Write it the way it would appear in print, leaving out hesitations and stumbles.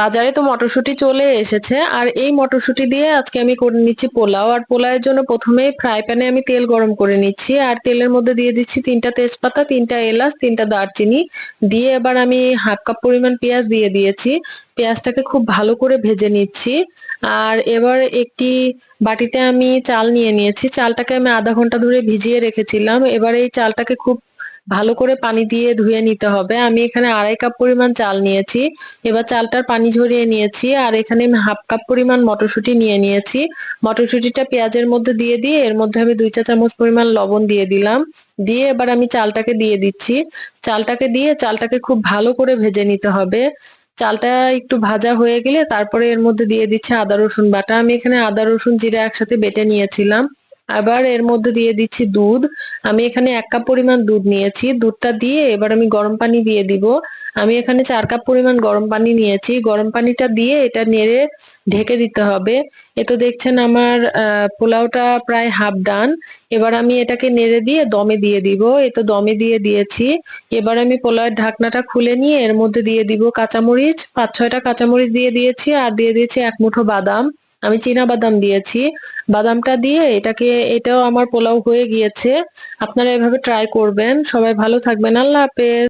বাজারে তো মটরশুঁটি চলে এসেছে, আর এই মটরশুঁটি দিয়ে আজকে আমি করে নিচ্ছি পোলাও। আর পোলাওয়ের জন্য প্রথমেই ফ্রাই প্যানে আমি তেল গরম করে নিচ্ছি, আর তেলের মধ্যে দিয়ে দিচ্ছি 3টা তেজপাতা, 3টা এলাচ, 3টা দারচিনি। দিয়ে এবার আমি হাফ কাপ পরিমাণ পেঁয়াজ দিয়ে দিয়েছি। পেঁয়াজটাকে খুব ভালো করে ভেজে নিচ্ছি। আর এবার একটি বাটিতে আমি চাল নিয়ে নিয়েছি, চালটাকে আমি আধা ঘন্টা ধরে ভিজিয়ে রেখেছিলাম। এবার এই চালটাকে খুব ভালো করে পানি দিয়ে ধুয়ে নিতে হবে। আমি এখানে 2.5 কাপ পরিমাণ চাল নিয়েছি। এবার চালটার পানি ঝরিয়ে নিয়েছি, আর এখানে আমি হাফ কাপ পরিমাণ মটরশুঁটি নিয়ে নিয়েছি। মটরশুঁটিটা পেঁয়াজের মধ্যে দিয়ে দিয়ে এর মধ্যে আমি 2 চা চামচ পরিমাণ লবণ দিয়ে দিলাম। দিয়ে এবার আমি চালটাকে দিয়ে দিচ্ছি। চালটাকে দিয়ে চালটাকে খুব ভালো করে ভেজে নিতে হবে। চালটা একটু ভাজা হয়ে গেলে তারপরে এর মধ্যে দিয়ে দিচ্ছি আদা রসুন বাটা। আমি এখানে আদা রসুন জিরা একসাথে বেটে নিয়েছিলাম। আবার এর মধ্যে দিয়ে দিচ্ছি দুধ। আমি এখানে 1 কাপ পরিমাণ দুধ নিয়েছি। দুধটা দিয়ে এবার আমি গরম পানি দিয়ে দিব। আমি এখানে 4 কাপ পরিমাণ গরম পানি নিয়েছি। গরম পানিটা দিয়ে এটা নেড়ে ঢেকে দিতে হবে। এ তো দেখছেন আমার পোলাওটা প্রায় হাফ ডান। এবার আমি এটাকে নেড়ে দিয়ে দমে দিয়ে দিব। এ তো দমে দিয়ে দিয়েছি। এবার আমি পোলাওয়ের ঢাকনাটা খুলে নিয়ে এর মধ্যে দিয়ে দিব কাঁচামরিচ। 5-6টা কাঁচামরিচ দিয়ে দিয়েছি, আর দিয়ে দিয়েছি 1 মুঠো বাদাম। আমি চীনা বাদাম দিয়েছি। বাদামটা দিয়ে এটাও আমার পোলাও হয়ে গিয়েছে। আপনারা এভাবে ট্রাই করবেন। সবাই ভালো থাকবেন। আল্লাহ হাফেজ।